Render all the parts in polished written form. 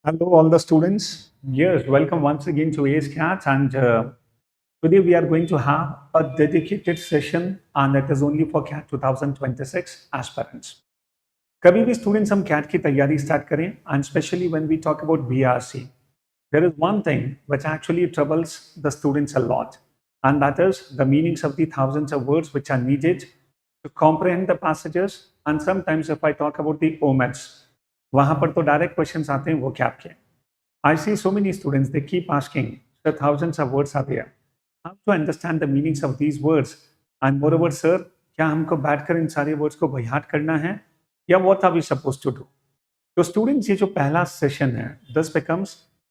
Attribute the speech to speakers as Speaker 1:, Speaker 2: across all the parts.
Speaker 1: Hello, all the students. Yes, welcome once again to ACE Cats. And today we are going to have a dedicated session, and it is only for CAT 2026 aspirants. कभी भी students हम CAT की तैयारी start करें, and especially when we talk about VRC, there is one thing which actually troubles the students a lot, and that is the meanings of the thousands of words which are needed to comprehend the passages. And sometimes if I talk about the omits, वहां पर तो direct questions आते हैं वो क्या के. I see so many students, they keep asking, the thousands of words are there. How to understand the meanings of these words? And moreover, sir, क्या हमको बैठकर इन सारे वर्ड्स को बयात करना है या what are we supposed to do? तो students ये जो पहला सेशन है, this becomes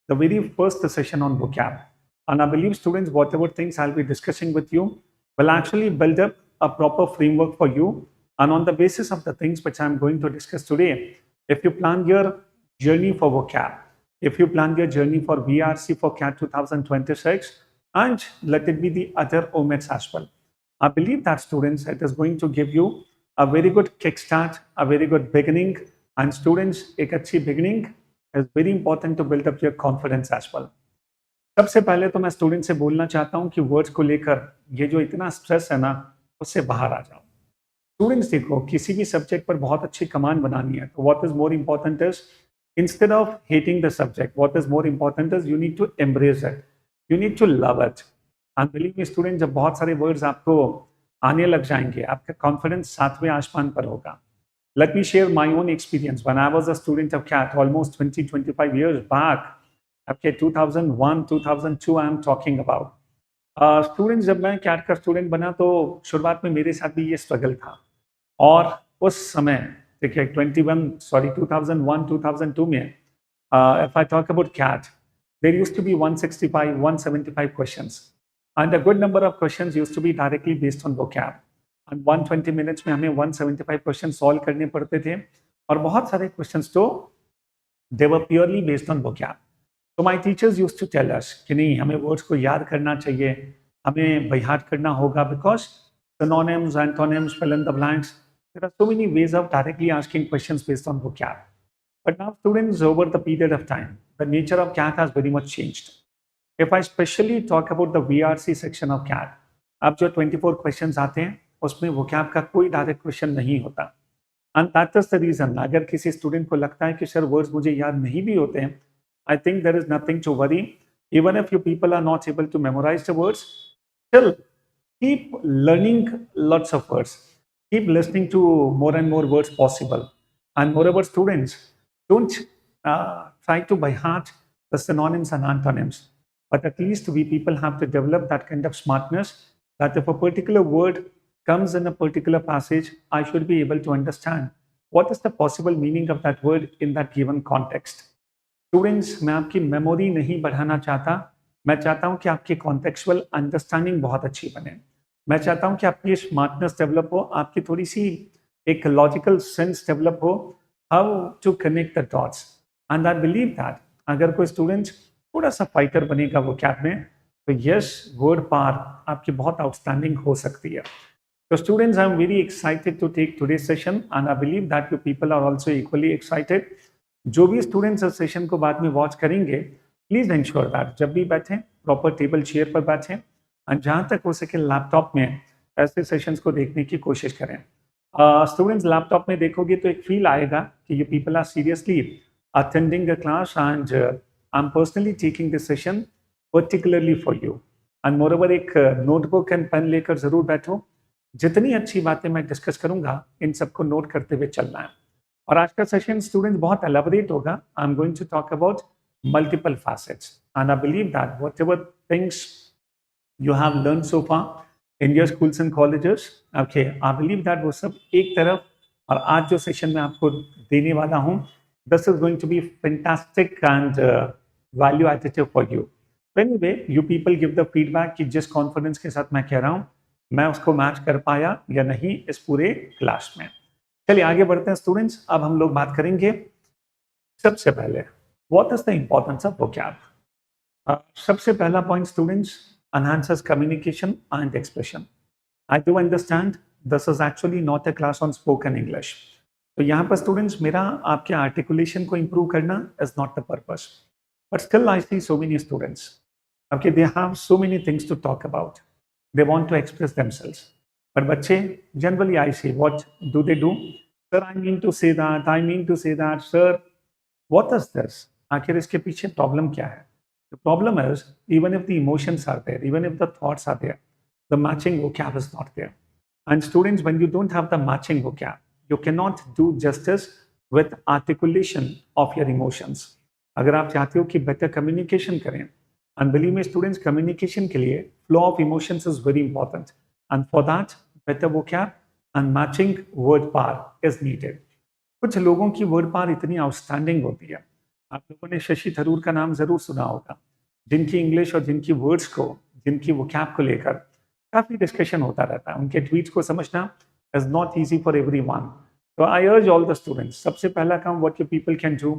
Speaker 1: the very first session on vocab. And I believe students, whatever things I'll be discussing with you will actually build up a proper framework for you. And on the basis of the things which I'm going to discuss today, if you plan your journey for vocab, if you plan your journey for VRC for CAT 2026, and let it be the other omits as well, I believe that students, it is going to give you a very good kickstart, a very good beginning. And students, एक अच्छी beginning is very important to build up your confidence as well. सबसे पहले तो मैं student से बोलना चाहता हूं कि वर्ड्स को लेकर ये जो इतना स्ट्रेस है ना, उससे बाहर आ जाओ. स्टूडेंट्स देखो, किसी भी सब्जेक्ट पर बहुत अच्छी कमांड बनानी है तो what is more important is, instead of hating the subject, what is more important is you need to embrace it, you need to love it. And believe me student, जब बहुत सारे words आपको आने लग जाएंगे, आपका confidence सातवें आसमान पर होगा. Let me share my own experience. When I was a student of CAT almost 20-25 years back, okay, 2001 2002 I am talking about. Student जब मैं कैट का स्टूडेंट बना तो शुरुआत में मेरे साथ भी ये स्ट्रगल था. और उस समय देखिए 2001-2002 में if I talk about CAT, there used to be 165-175 questions, and a good number of questions used to be directly based on vocab. And 120 minutes में हमें 175 questions solve करने पड़ते थे, और बहुत सारे questions तो they were purely based on vocab. So my teachers used to tell us कि नहीं, हमें words को याद करना चाहिए, हमें बयात करना होगा, because synonyms, antonyms, fill in the blanks. There are so many ways of directly asking questions based on vocab. But now students, over the period of time, the nature of CAT has very much changed. If I especially talk about the VRC section of CAT, अब जो 24 questions आते हैं उसमें vocab का कोई direct question नहीं होता. And that is the reason, अगर किसी student को लगता है कि सर words मुझे याद नहीं भी होते हैं, I think there is nothing to worry. Even if you people are not able to memorize the words, still keep learning lots of words. Keep listening to more and more words possible. And moreover, students, don't try to by heart the synonyms and antonyms. But at least we people have to develop that kind of smartness that if a particular word comes in a particular passage, I should be able to understand what is the possible meaning of that word in that given context. Students, मैं आपकी memory नहीं बढ़ाना चाहता, मैं चाहता हूं कि आपकी कॉन्टेक्चुअल अंडरस्टैंडिंग बहुत अच्छी बने. मैं चाहता हूं कि आपकी स्मार्टनेस डेवलप हो, आपकी थोड़ी सी एक लॉजिकल सेंस डेवलप हो, how to connect the dots. And I believe that अगर कोई स्टूडेंट थोड़ा सा फाइटर बनेगा वो कैट में, तो यस, वर्ड पार आपकी बहुत आउटस्टैंडिंग हो सकती है. तो students, I am very excited to take today's session, and I believe that you people are also equally excited. जो भी स्टूडेंट्स इस सेशन को बाद में वॉच करेंगे, प्लीज इंश्योर दैट जब भी बैठें प्रॉपर टेबल चेयर पर बैठें, और जहां तक हो सके लैपटॉप में ऐसे सेशंस को देखने की कोशिश करें. स्टूडेंट्स, लैपटॉप में देखोगे तो एक फील आएगा कि you people are seriously attending the class, and I am personally taking this session particularly for you. And moreover, एक नोटबुक एंड पेन लेकर जरूर बैठो. जितनी अच्छी बातें मैं डिस्कस करूंगा, इन सबको नोट करते हुए चलना है. और आज का सेशन स्टूडेंट्स बहुत एलैबोरेट होगा. I am going to talk about multiple facets, and I believe that whatever things you have learned so far in your schools and colleges, okay, I believe that वो सब एक तरफ, और आज जो session में आपको देने वाला हूँ, this is going to be fantastic and value additive for you. Anyway, you people give the feedback कि जिस कॉन्फिडेंस के साथ मैं कह रहा हूँ, मैं उसको मैच कर पाया या नहीं इस पूरे क्लास में. चलिए आगे बढ़ते हैं स्टूडेंट्स. अब हम लोग बात करेंगे सबसे पहले what is the importance of vocab. सबसे पहला point students, enhances communication and expression. I do understand this is actually not a class on spoken English. तो यहाँ पर स्टूडेंट्स मेरा आपके आर्टिकुलेशन को इम्प्रूव करना is not the purpose, but still I see so many students okay they have so many things to talk about, they want to express themselves, but बच्चे generally I see what do they do, sir I mean to say that, I mean to say that, sir what is this, आखिर इसके पीछे problem क्या है? The problem is, even if the emotions are there, even if the thoughts are there, the matching vocab is not there. And students, when you don't have the matching vocab, you cannot do justice with articulation of your emotions. अगर आप चाहते हो कि better communication करें, and believe me students, communication के लिए flow of emotions is very important. And for that, better vocab and matching word power is needed. कुछ लोगों की वर्ड पावर इतनी आउटस्टैंडिंग होती है, आप लोगों ने शशि थरूर का नाम जरूर सुना होगा, जिनकी इंग्लिश और जिनकी वर्ड्स को, जिनकी वोकैब को लेकर काफी डिस्कशन होता रहता है। उनके ट्वीट्स को समझना is not easy for everyone. तो आई अर्ज ऑल द स्टूडेंट्स, सबसे पहला काम what you people can do,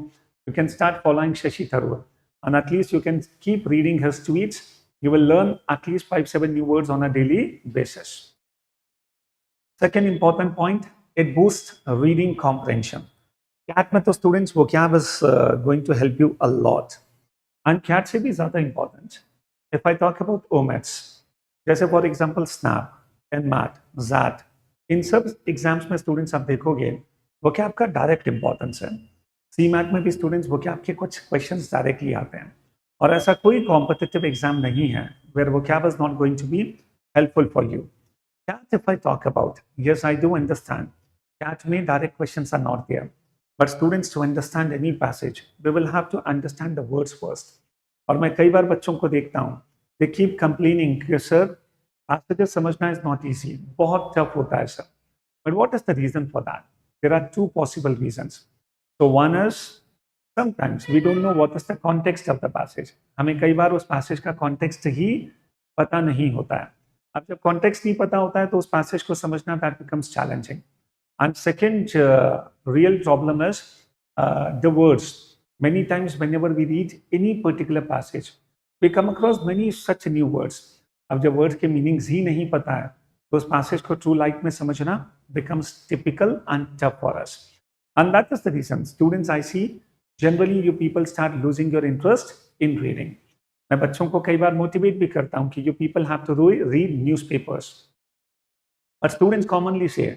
Speaker 1: you can start following Shashi Tharoor and at least you can keep reading his tweets. You will learn at least 5-7 new words on a daily basis. Second important point, it boosts reading comprehension. CAT में तो students vocab is going to help you a lot. And CAT से भी ज़्यादा important, if I talk about OMATs, जैसे for example SNAP, NMAT, ZAT, इन सब exams में students आप देखोगे vocab का डायरेक्ट इंपॉर्टेंस है। CMAT में भी स्टूडेंट्स vocab के कुछ क्वेश्चंस डायरेक्टली आते हैं, और ऐसा कोई कॉम्पिटिटिव एग्जाम नहीं है where vocab is not going to be helpful for you. CAT, if I talk about, yes, I do understand. CAT में direct questions are not there. But students, to understand any passage, we will have to understand the words first. और मैं कई बार बच्चों को देखता हूँ, they keep complaining कि sir passages समझना is not easy, बहुत tough होता है sir. But what is the reason for that? There are two possible reasons. So one is, sometimes we don't know what is the context of the passage. हमें कई बार उस passage का context ही पता नहीं होता है. अब जब context नहीं पता होता है तो उस passage को समझना that becomes challenging. And second real problem is the words. Many times whenever we read any particular passage, we come across many such new words. अब जब words के meanings ही नहीं पता है तो उस passage को true life में समझना becomes typical and tough for us. And that is the reason students I see generally you people start losing your interest in reading. मैं बच्चों को कई बार motivate भी करता हूँ कि you people have to read newspapers. But students commonly say,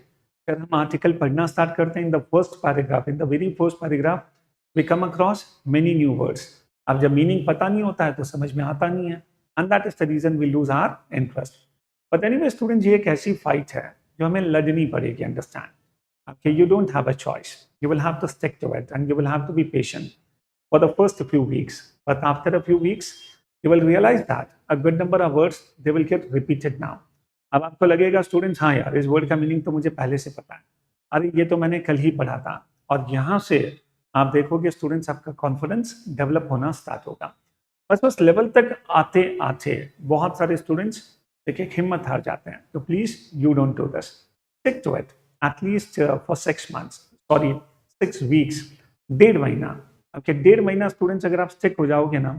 Speaker 1: अगर हम आर्टिकल पढ़ना स्टार्ट करते हैं in the first paragraph, in the very first paragraph we come across many new words. अब जब मीनिंग पता नहीं होता है तो समझ में आता नहीं है, and that is the reason we lose our interest. But anyway students, ये एक ऐसी फाइट है जो हमें लड़नी पड़ेगी. Understand, okay, you don't have a choice, you will have to stick to it and you will have to be patient for the first few weeks. But after a few weeks you will realize that a good number of words they will get repeated now. अब आपको लगेगा students, हाँ यार इस word का meaning तो मुझे पहले से पता है, अरे ये तो मैंने कल ही पढ़ा था. और यहाँ से आप देखोगे स्टूडेंट्स आपका कॉन्फिडेंस डेवलप होना स्टार्ट होगा. बस लेवल तक आते आते बहुत सारे स्टूडेंट्स एक हिम्मत हार जाते हैं. तो please you don't do this, stick to it at least for 6 months, sorry 6 weeks, 1.5 महीना. ओके, 1.5 महीना स्टूडेंट्स अगर आप स्टिक हो जाओगे ना,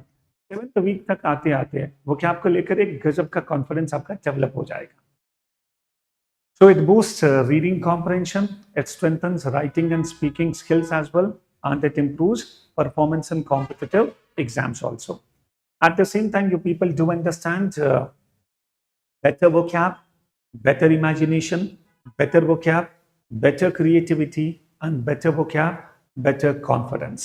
Speaker 1: 7th वीक तक आते आते वो क्या आपको लेकर एक गजब का कॉन्फिडेंस आपका डेवलप हो जाएगा. So it boosts reading comprehension, it strengthens writing and speaking skills as well, and it improves performance in competitive exams also. At the same time, you people do understand better vocab, better imagination, better vocab, better creativity, and better vocab, better confidence.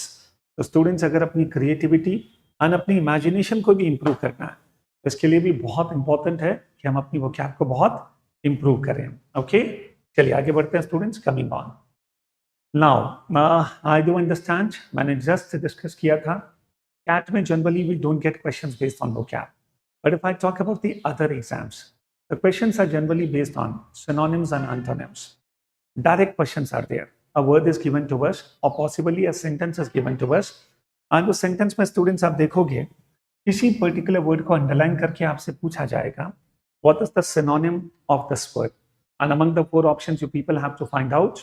Speaker 1: तो students अगर अपनी creativity और अपनी imagination को भी improve करना है तो इसके लिए भी बहुत इंपॉर्टेंट है कि हम अपनी vocab को बहुत इम्प्रूव करें. ओके, चलिए आगे बढ़ते हैं students. Coming on now, I do understand, मैंने जस्ट डिस्कस किया था कैट में generally we don't get questions based on vocab, but if I talk about the other exams, the questions are generally based on synonyms and antonyms. Direct questions are there. A word is given to us or possibly a sentence is given to us. And उस sentence में students आप देखोगे किसी particular word को underline करके आपसे पूछा जाएगा what is the synonym of this word. And among the 4 options you people have to find out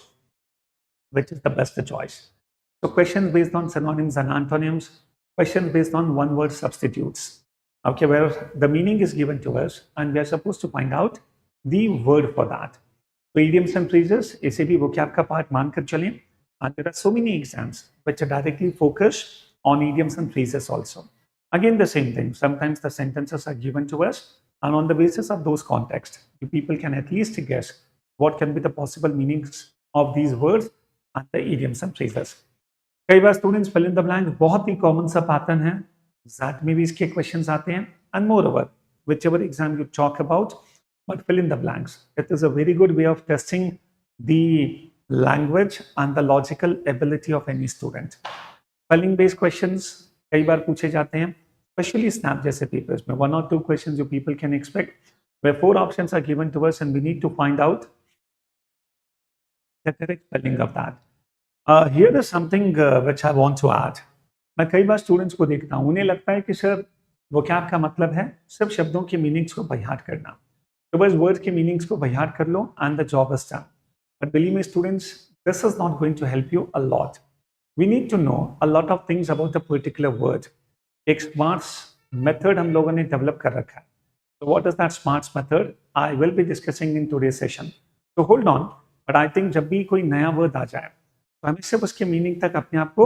Speaker 1: which is the best choice. So questions based on synonyms and antonyms, questions based on one word substitutes. Okay, where the meaning is given to us and we are supposed to find out the word for that. तो idioms and phrases इसे भी vocab का part मानकर चलें. And there are so many exams which are directly focused on idioms and phrases also. Again, the same thing. Sometimes the sentences are given to us, and on the basis of those contexts, you people can at least guess what can be the possible meanings of these words and the idioms and phrases. कई बार students fill in the blank बहुत ही common सा pattern है. ज़ैट में भी इसके questions आते हैं. And more over whichever exam you talk about, but fill in the blanks. It is a very good way of testing the language and the logical ability of any student. Spelling based questions कई बार पूछे जाते हैं, especially snap जैसे papers में. 1 or 2 questions you people can expect where 4 options are given to us and we need to find out the correct spelling of that. Here is something which I want to add. मैं कई बार students को देखता हूँ, उन्हें लगता है कि सर vocab का मतलब है सिर्फ शब्दों के मीनिंग्स को बयान करना. तो बस वर्ड के मीनिंग्स को बयान कर लो and the job is done. But believe me students, this is not going to help you a lot. We need to know a lot of things about a particular word. एक smarts method हम लोगों ने develop कर रखा है. So what is that smarts method? I will be discussing in today's session. So hold on. But I think जब भी कोई नया वर्ड आ जाए तो हमें सिर्फ उसके मीनिंग तक अपने आप को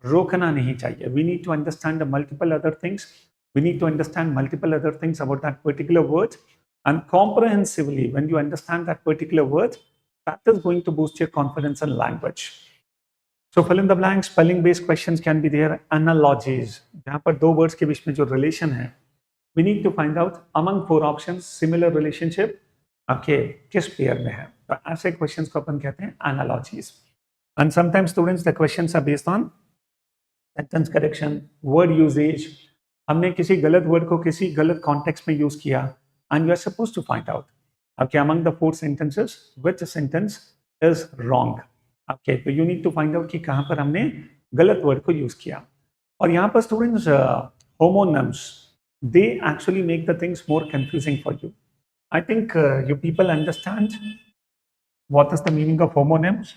Speaker 1: रोकना नहीं चाहिए. We need to understand the multiple other things. We need to understand multiple other things about that particular word, and comprehensively when you understand that particular word, that is going to boost your confidence in language. So fill in the blanks. Spelling based questions can be there. Analogies, जहाँ पर दो words के बीच में जो relation है, we need to find out among 4 options similar relationship okay किस pair में है. तो ऐसे questions को अपन कहते हैं analogies. And sometimes students the questions are based on sentence correction, word usage. हमने किसी गलत वर्ड को किसी गलत कॉन्टेक्स्ट में यूज किया and you are supposed to find out okay among the 4 sentences which sentence is wrong. Okay तो you need to find out कि कहाँ पर हमने गलत वर्ड को यूज किया. और यहाँ पर students homonyms they actually make the things more confusing for you. I think you people understand what is the meaning of homonyms.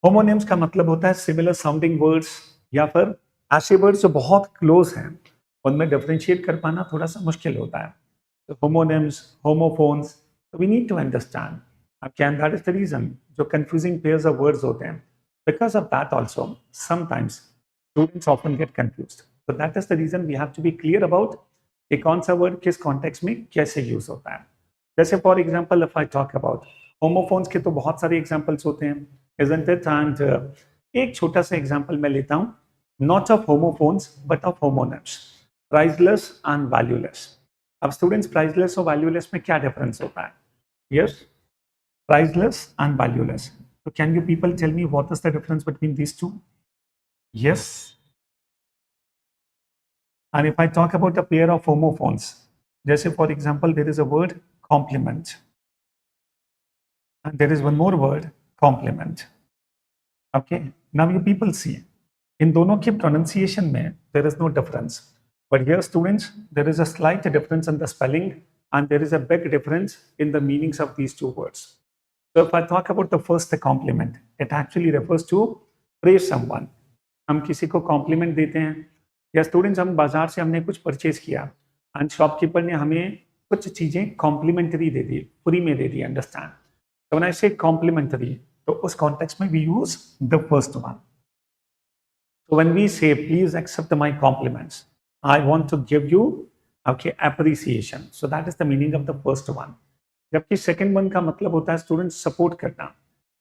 Speaker 1: Homonyms का मतलब होता है सिमिलर साउंडिंग वर्ड्स या फिर ऐसे वर्ड्स जो बहुत क्लोज हैं उनमें डिफरेंशिएट कर पाना थोड़ा सा मुश्किल होता है. तो होमोनिम्स, होमोफोन्स, तो we need to understand. Can that is the reason जो कंफ्यूजिंग पेयर्स ऑफ वर्ड्स होते हैं. Because of that also sometimes students often get confused. तो that is the reason we have to be clear about कि कौन सा word किस context में कैसे यूज होता है. जैसे for example if I talk about homophones के तो बहुत सारे एग्जाम्पल्स होते हैं, isn't it? And एक छोटा सा एग्जाम्पल मैं लेता हूँ, not of homophones but of homonyms, priceless and valueless. अब स्टूडेंट्स priceless और valueless में क्या डिफरेंस होता है? Yes, priceless and valueless. So can you people tell me what is the difference between these two? Yes. And if I talk about a pair of homophones, जैसे for example there is a word compliment and there is one more word complement. Okay, now you people see in दोनों के pronunciation में there is no difference, but here students there is a slight difference in the spelling and there is a big difference in the meanings of these two words. So if I talk about the first, the compliment, it actually refers to praise someone. हम किसी को compliment देते हैं या students हम बाजार से हमने कुछ purchase किया and shopkeeper ने हमें कुछ चीजें complimentary दे दी, फ्री में दे दी. Understand? So when I say complimentary, तो उस context में we use the first one. So when we say please accept my compliments, I want to give you okay appreciation. So that is the meaning of the first one. जबकि second one का मतलब होता है students support करना,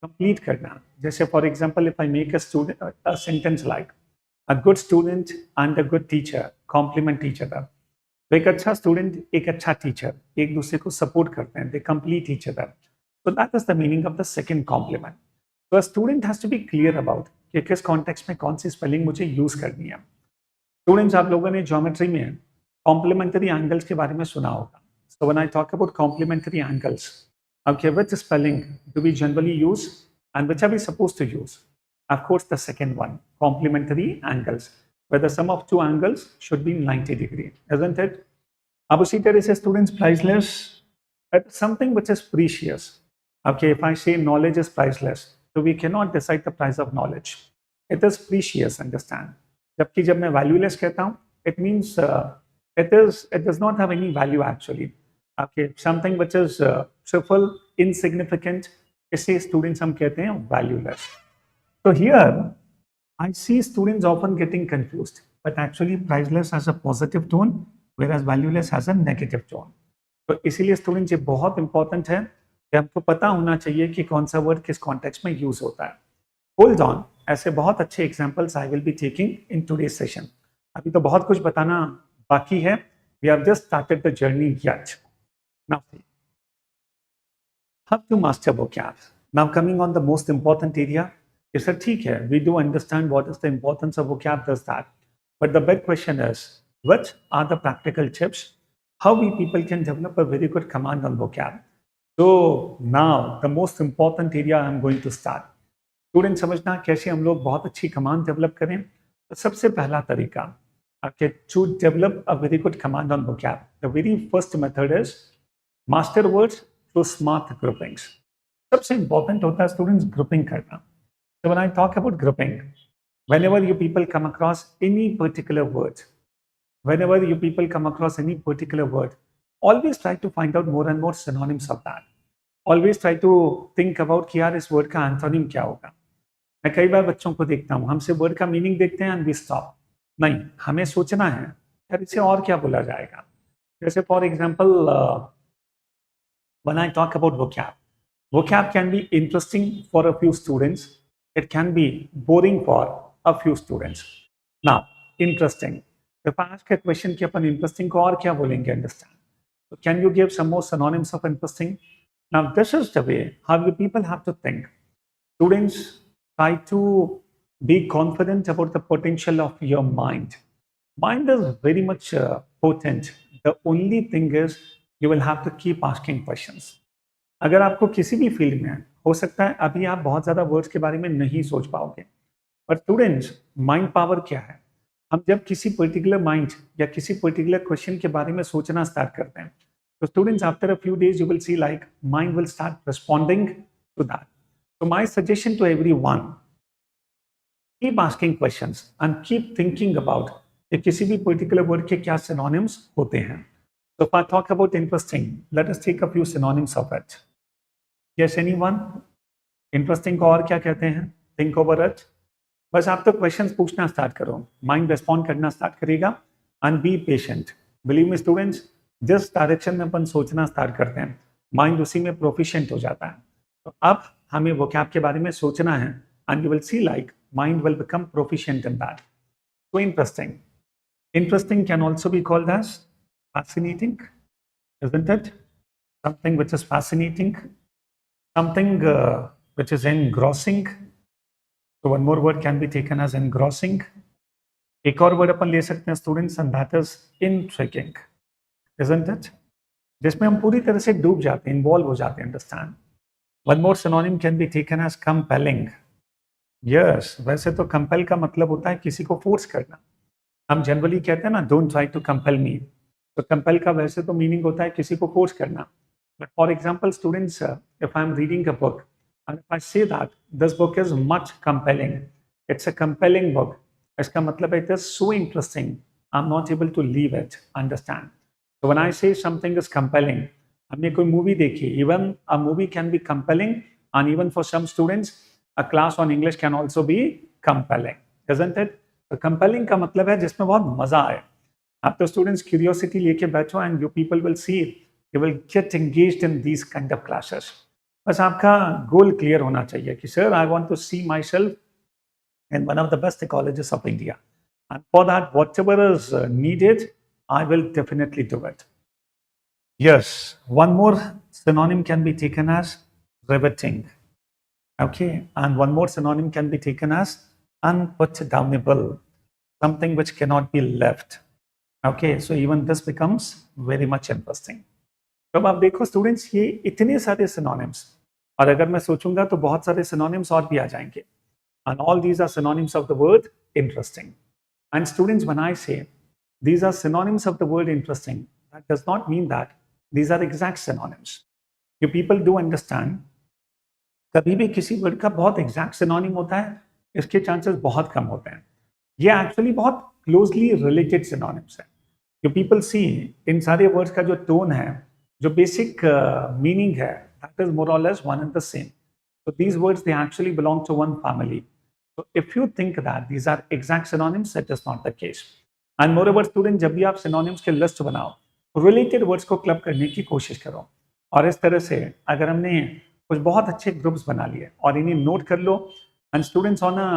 Speaker 1: complete करना. जैसे for example if I make a sentence like a good student and a good teacher compliment each other. तो एक अच्छा student एक अच्छा teacher एक दूसरे को support करते हैं, they complete each other. So that is the meaning of the second compliment. So a student has to be clear about कि किस कॉन्टेक्स्ट में कौन सी स्पेलिंग मुझे यूज करनी है. स्टूडेंट्स आप लोगों ने ज्योमेट्री में कॉम्प्लीमेंट्री एंगल्स के बारे में सुना होगा. So when I talk about complementary angles, okay, which spelling do we generally use and which are we supposed to use? Of course the second one, complementary angles, where the sum of two angles should be 90 degree, isn't it? अब उसी तरह से students priceless, it's something which is precious. Okay, if I say knowledge is priceless, so we cannot decide the price of knowledge. It is precious, understand? जबकि जब मैं valueless कहता हूँ, it means it does not have any value actually. Okay, something which is triple insignificant, इसे students हम कहते हैं valueless. So here I see students often getting confused, but actually priceless has a positive tone, whereas valueless has a negative tone. तो इसीलिए students ये बहुत important है कि आपको पता होना चाहिए कि कौन सा वर्ड किस कॉन्टेक्स्ट में यूज होता है. होल्ड ऑन, ऐसे बहुत अच्छे examples I will be taking in today session. अभी तो बहुत कुछ बताना बाकी है. We have just started the journey yet. Now how to master vocab. Now coming on the most important area. Sir ठीक है, we do understand what is the importance of vocab, does that, but the big question is, what are the practical tips how we people can develop a very good command on vocab? So now the most important area I'm going to start. Student समझना कैसे हम लोग बहुत अच्छी command develop करें. तो सबसे पहला तरीका आपके to develop a very good command on vocab. The very first method is master words through smart groupings. सबसे इंपॉर्टेंट होता है स्टूडेंट्स ग्रुपिंग करना. So when I talk about grouping, whenever you people come across any particular word, whenever you people come across any particular word, always try to find out more and more synonyms of that. Always try to think about कि यार इस word का antonym क्या होगा. मैं कई बार बच्चों को देखता हूँ, हमसे word का meaning देखते हैं and we stop. नहीं, हमें सोचना है यार इसे और क्या बोला जाएगा. जैसे for example, when I talk about vocab, vocab can be interesting for a few students. It can be boring for a few students. Now, interesting. If I ask a question कि अपन interesting को और क्या बोलेंगे, understand? So can you give some more synonyms of interesting? Now, this is the way how you people have to think. Students, try to be confident about the potential of your mind. Mind is very much potent. The only thing is you will have to keep asking questions. अगर आपको किसी भी field में हो सकता है अभी आप बहुत ज़्यादा वर्ड्स के बारे में नहीं सोच पाओगे, पर स्टूडेंट्स माइंड पावर क्या है. हम जब किसी पर्टिकुलर माइंड या किसी पर्टिकुलर क्वेश्चन के बारे में सोचना स्टार्ट करते हैं तो students after a few days you will see like mind will start responding to that. So my suggestion to everyone, keep asking questions and keep thinking about कि किसी भी पर्टिकुलर वर्ड के क्या सिनोनिम्स होते हैं. So if I talk about interesting, let us take a few synonyms of it. Yes, anyone? Interesting को और क्या कहते हैं? Think over it. बस आप तो क्वेश्चंस पूछना स्टार्ट करो, माइंड रिस्पॉन्ड करना स्टार्ट करेगा. And be patient. Believe me students, जिस डायरेक्शन में अपन सोचना स्टार्ट करते हैं माइंड उसी में प्रोफिशिएंट हो जाता है. तो अब हमें vocab के बारे में सोचना है and you will see like mind will become proficient in that. So interesting. Interesting can also be called as fascinating, isn't it? Something which is fascinating, something which is engrossing. So one more word can be taken as engrossing. एक और word अपन ले सकते हैं students and that is intriguing, isn't it? जिसमें हम पूरी तरह से डूब जाते हैं, इन्वॉल्व हो जाते हैं. Understand. One more synonym can be taken as compelling. Yes, वैसे तो कंपेल का मतलब होता है किसी को फोर्स करना. हम जनरली कहते हैं ना, डोंट ट्राई टू कंपेल मी. तो कंपेल का वैसे तो मीनिंग होता है किसी को फोर्स करना. But for example students, if I am reading a book and if I say that this book is much compelling, it's a compelling book, इसका मतलब है it is so interesting, I am not able to leave it. Understand. So when I say something is compelling, हमने कोई movie देखी, even a movie can be compelling, and even for some students, a class on English can also be compelling, isn't it? तो compelling का मतलब है जिसमें बहुत मजा आए. आप तो students curiosity लेके बैठो and you people will see, you will get engaged in these kind of classes. बस आपका गोल क्लियर होना चाहिए कि sir, I want to see myself in one of the best colleges of India, and for that whatever is needed, I will definitely do it. Yes, one more synonym can be taken as riveting. Okay, and one more synonym can be taken as unputdownable, something which cannot be left. Okay, so even this becomes very much interesting. तो आप देखो students, ये इतने सारे synonyms, और अगर मैं सोचूंगा तो बहुत सारे synonyms और भी आ जाएंगे. And all these are synonyms of the word interesting. And students, when I say these are synonyms of the word interesting, that does not mean that these are exact synonyms. You people do understand, कभी भी किसी word का बहुत exact synonym होता है, इसके chances बहुत कम होते हैं. ये actually बहुत closely related synonyms है. You people see, इन सारे words का जो tone है, जो बेसिक मीनिंग है दैट इज मोर और less one and the same. So these words, they actually belong to one family. So if you think that these are exact synonyms, that is not the case. And moreover, student, जब भी आप synonyms के list बनाओ, related words को club करने की कोशिश करो. और इस तरह से अगर हमने कुछ बहुत अच्छे ग्रुप्स बना लिए और इन्हें नोट कर लो, and students on a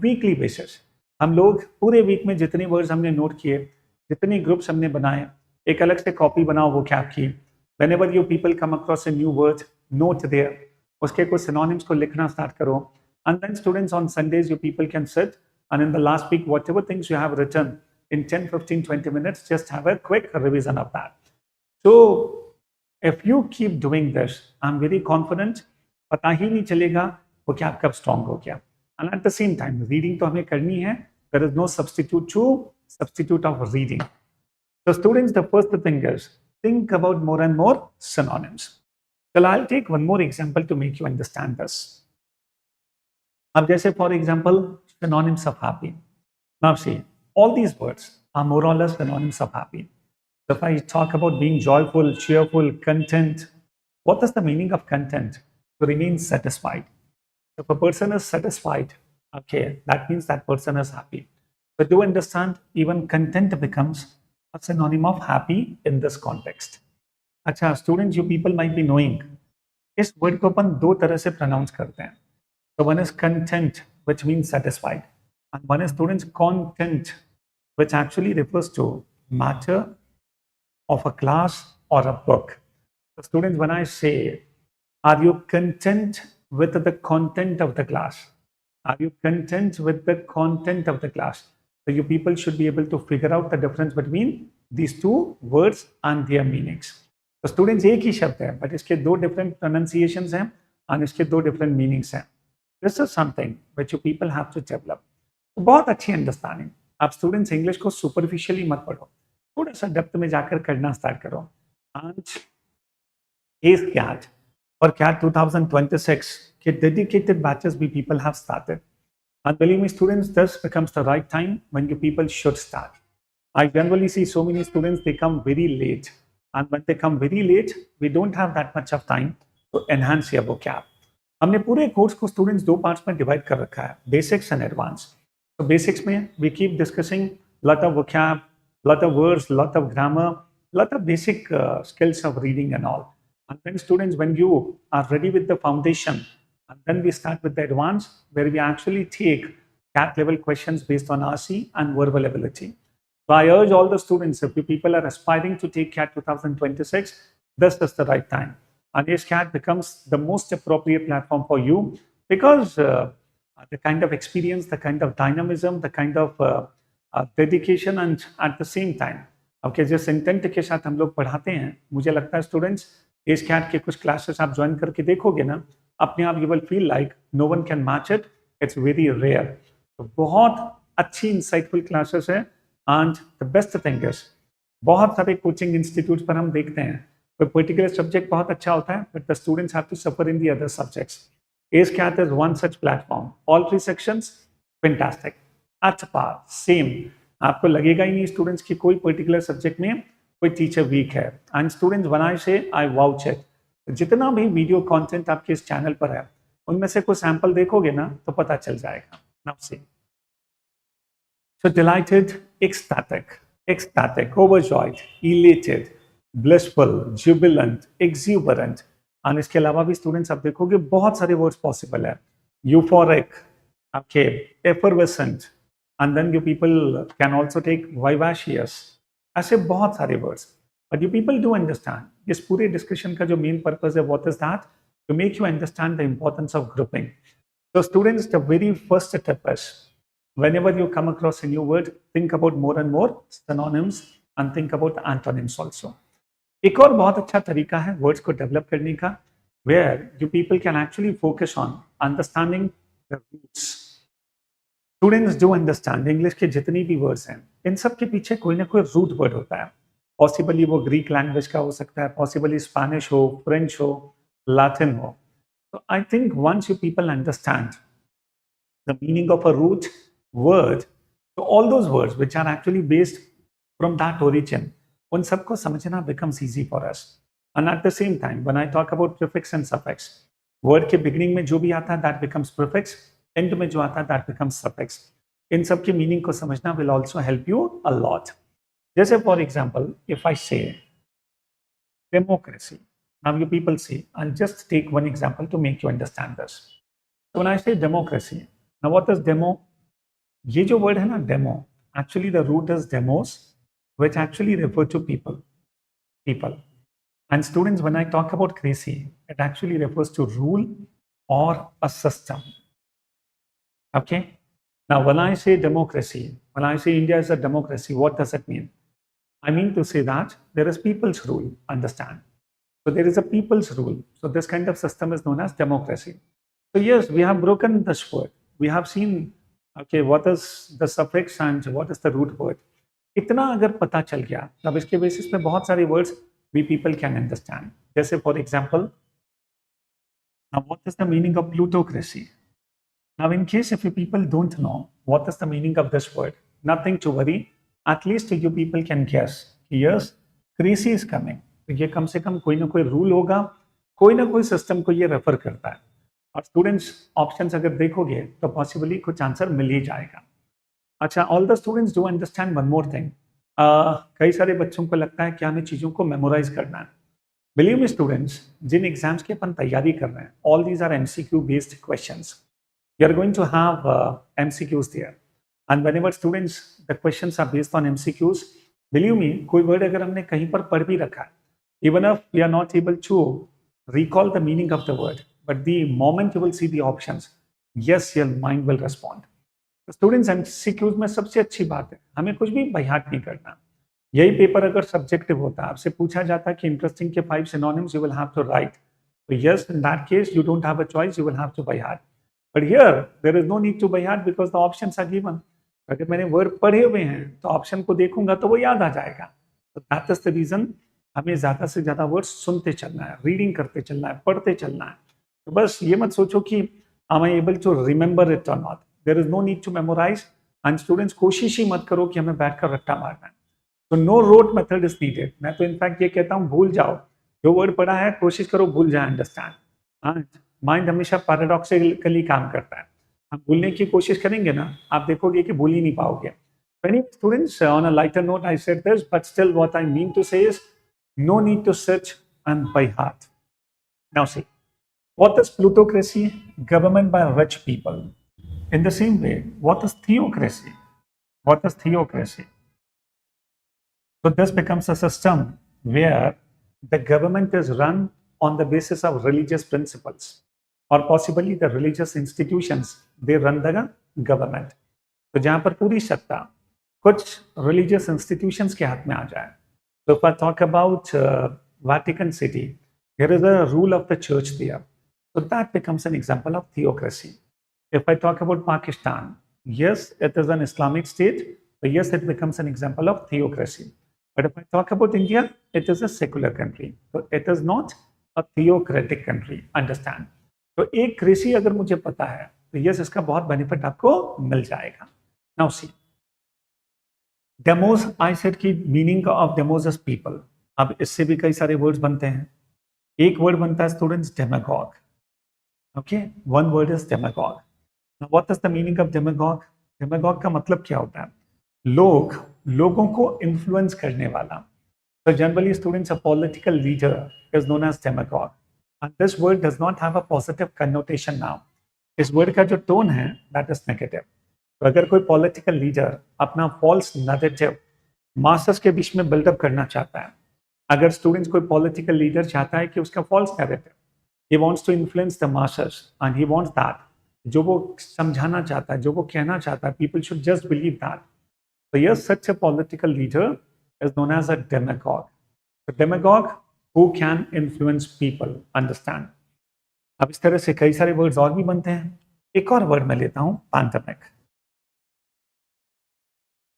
Speaker 1: weekly basis, हम लोग पूरे वीक में जितने वर्ड्स हमने नोट किए, जितने ग्रुप्स हमने बनाए, एक अलग से कॉपी बनाओ वो कैप की. Whenever you people come across a new word, note there. उसके कुछ synonyms को लिखना स्टार्ट करो. And then students, on Sundays you people can sit and in the last week whatever things you have written in 10, 15, 20 minutes, just have a quick revision of that. So if you keep doing this, I'm very confident पता ही नहीं चलेगा वो क्या कब strong हो गया. And at the same time, reading तो हमें करनी है. There is no substitute of reading. So students, the first thing is think about more and more synonyms. Well, I'll take one more example to make you understand this. अब जैसे for example, synonyms of happy. Now see, all these words are more or less synonyms of happy. So if I talk about being joyful, cheerful, content, what is the meaning of content? To remain satisfied. If a person is satisfied, okay, that means that person is happy. But do understand, even content becomes a synonym of happy in this context. अच्छा, students, you people might be knowing, इस word को अपन दो तरह से pronounce करते हैं. So one is content, which means satisfied, and one is students content, which actually refers to matter of a class or a book. So students, when I say, are you content with the content of the class? Are you content with the content of the class? So you people should be able to figure out the difference between these two words and their meanings. तो students एक ही शब्द है but इसके दो different pronunciations हैं और इसके दो डिफरेंट मीनिंग्स हैं. This is something which you people have to develop. बहुत अच्छी अंडरस्टैंडिंग. आप स्टूडेंट्स इंग्लिश को सुपरफिशियली मत पढ़ो, थोड़ा सा डेप्थ में जाकर करना स्टार्ट करो. आज इज कैट और कैट 2026 के डेडिकेटेड बैचेस भी people have started. And believe me, students, this becomes the right time when you people should start. I generally see so many students, they come very late. And when they come very late, we don't have that much of time to enhance your vocab. हमने पूरे course को students दो parts में divide कर रखा है, basics and advance. तो basics में we keep discussing lot of vocab, lot of words, lot of grammar, lot of basic skills of reading and all. And then students, when you are ready with the foundation, and then we start with the advanced, where we actually take CAT level questions based on RC and verbal ability. So I urge all the students, if you people are aspiring to take CAT 2026, this is the right time. And yes, CAT becomes the most appropriate platform for you because the kind of experience, the kind of dynamism, the kind of dedication, and at the same time, okay, जिस intent के साथ हम लोग पढ़ाते हैं, मुझे लगता है स्टूडेंट्स इस CAT के कुछ क्लासेस आप ज्वाइन करके देखोगे ना, अपने आप you will feel like no one can match it. It's very rare. तो बहुत अच्छी इंसाइटफुल क्लासेस है. And the best thing is, बहुत सारे कोचिंग इंस्टीट्यूट पर हम देखते हैं कोई पर्टिकुलर सब्जेक्ट बहुत अच्छा होता है but the students have to suffer in the other subjects. As CAT is one such platform. All 3 sections fantastic, at par, same. आपको लगेगा ही नहीं स्टूडेंट्स की कोई पर्टिकुलर सब्जेक्ट में कोई टीचर वीक है. एंड स्टूडेंट्स, व्हेन आई से आई vouch it, जितना भी वीडियो कंटेंट आपके इस चैनल पर है उनमें से कुछ सैंपल देखोगे ना तो पता चल जाएगा. नाउ सी, so delighted, ecstatic, overjoyed, elated, blissful, jubilant, exuberant. और इसके अलावा भी स्टूडेंट्स आप देखोगे बहुत सारे वर्ड्स पॉसिबल है. Euphoric, okay, effervescent, and then you people can also take vivacious. ऐसे बहुत सारे words. But you people do understand, इस पूरे डिस्कशन का जो मेन पर्पस है, what is that? To make you understand the importance of grouping. So students, the very first step is, whenever you come across a new word, think about more and more synonyms and think about antonyms also. एक और बहुत अच्छा तरीका है words को develop करने का, where you people can actually focus on understanding the roots. Students do understand, English के जितनी भी वर्ड्स हैं, इन सब के पीछे कोई ना कोई रूट वर्ड होता है. पॉसिबली वो ग्रीक लैंग्वेज का हो सकता है, पॉसिबली स्पेनिश हो, फ्रेंच हो, लैटिन हो. So I think once you people understand the meaning of a root word, so all those words which are actually based from that origin, उन सबको समझना becomes easy for us. And at the same time, when I talk about prefix and suffix, word के beginning में जो भी आता है that becomes prefix, end में जो आता है that becomes suffix. इन सब के meaning को समझना will also help you a lot. जैसे for example, if I say democracy, now you people see, I'll just take one example to make you understand this. So when I say democracy, now what is demo? ये जो word है ना demo, actually the root is demos, which actually refer to people. And students, when I talk about crazy, it actually refers to rule or a system. Okay. Now, when I say democracy, when I say India is a democracy, what does it mean? I mean to say that there is people's rule, understand? So there is a people's rule. So this kind of system is known as democracy. So yes, we have broken this word. We have seen, okay, what is the suffix and what is the root word. इतना अगर पता चल गया, तब इसके basis पे बहुत सारे words we people can understand. जैसे for example, now what is the meaning of plutocracy? Now, in case if you people don't know what is the meaning of this word, nothing to worry. At least you people can guess. Yes, crazy is coming. तो ये कम से कम कोई ना कोई rule होगा, कोई ना कोई सिस्टम को ये रेफर करता है. और स्टूडेंट्स ऑप्शंस अगर देखोगे तो पॉसिबली कुछ आंसर मिल ही जाएगा. अच्छा, all the students do understand one more thing. कई सारे बच्चों को लगता है कि हमें चीज़ों को मेमोराइज करना है. बिलीव मी स्टूडेंट्स, जिन एग्जाम्स की अपन तैयारी कर रहे हैं, all these are MCQ based questions. You are going to have MCQs there. And whenever students, the questions are based on MCQs, believe me, कोई word अगर हमने कहीं पर पढ़ भी रखा है, even if we are not able to recall the meaning of the word, but the moment you will see the options, yes, your mind will respond. So students, MCQs में सबसे अच्छी बात है, हमें कुछ भी by heart नहीं करना. यही पेपर अगर सब्जेक्टिव होता, आपसे पूछा जाता कि इंटरेस्टिंग के 5 synonyms you will have to write. So yes, in that case, you don't have a choice, you will have to by heart. But here, there is no need to by heart because the options are given. अगर मैंने word पढ़े हुए हैं तो option को देखूंगा तो वो याद आ जाएगा. तो दैट इज द रीजन हमें ज्यादा से ज्यादा वर्ड सुनते चलना है, रीडिंग करते चलना है, पढ़ते चलना है. तो बस ये मत सोचो कि am I able to remember it or not. There is no need to memorize. And students, कोशिश ही मत करो कि हमें बैठकर रट्टा मारना है. तो no rote method is needed. मैं तो इनफैक्ट ये कहता हूँ, भूल जाओ जो वर्ड पढ़ा है, कोशिश करो भूल जाए. अंडरस्टैंड. माइंड हमेशा पैराडॉक्सिकली काम करता है. हम भूलने की कोशिश करेंगे ना, आप देखोगे कि भूल ही नहीं पाओगे. Many students, on a lighter note, I said this, but still what I mean to say is, no need to search and by heart. Now see, what is plutocracy? Government by rich people. In the same way, what is theocracy? What is theocracy? So this becomes a system where the government is run on the basis of religious principles. और possibly the religious institutions, they run the government. तो जहाँ पर पूरी सत्ता कुछ religious institutions के हाथ में आ जाए. So if I talk about Vatican City, there is a rule of the church there. So that becomes an example of theocracy. If I talk about Pakistan, yes, it is an Islamic state, but yes, it becomes an example of theocracy. But if I talk about India, it is a secular country. So it is not a theocratic country. Understand? तो एक cracy अगर मुझे पता है तो yes, इसका बहुत benefit आपको मिल जाएगा. Now see, demos, I said की meaning of demos is people. अब इससे भी कई सारे वर्ड्स बनते हैं. एक वर्ड बनता है students demagogue. Okay, one word is demagogue. Now what is the meaning of demagogue? Demagogue का मतलब क्या होता है? लोगों को इन्फ्लुएंस करने वाला. So generally, students, a political leader is known as demagogue. And this word does not have a positive connotation now. इस word का जो tone है, that is negative. तो अगर कोई political leader अपना false narrative masses के बीच में build up करना चाहता है, अगर students कोई political leader चाहता है कि उसका false narrative, he wants to influence the masses and he wants that, जो वो समझाना चाहता है, जो वो कहना चाहता है, people should just believe that. So yes, such a political leader is known as a demagogue. A demagogue who can influence people. Understand? अब इस तरह से कई सारे वर्ड्स और भी बनते हैं. एक और वर्ड मैं लेता हूं, पैंडेमिक.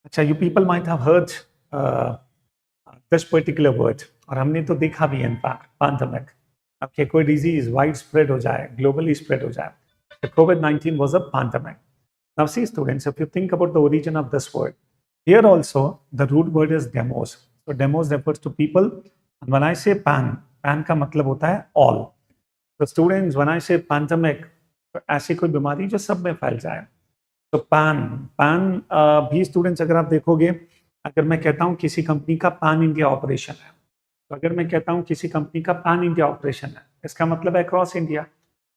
Speaker 1: अच्छा, you people might have heard this particular word, और हमने तो देखा भी इनफैक्ट पैंडेमिक. अब क्या कोई डिजीज वाइड स्प्रेड हो जाए, ग्लोबली स्प्रेड हो जाए, the COVID-19 was a pandemic. Now see students, if you think about the origin of this word, here also the root word is demos. So demos refers to people. And when I say pan pan का मतलब होता है all. तो students when I से pandemic, ऐसी कोई बीमारी जो सब में फैल जाए, तो पैन पैन भी स्टूडेंट्स अगर आप देखोगे, अगर मैं कहता हूँ किसी कंपनी का पैन इंडिया ऑपरेशन है, तो अगर मैं कहता हूँ किसी कंपनी का पैन इंडिया ऑपरेशन है, इसका मतलब है अक्रॉस इंडिया।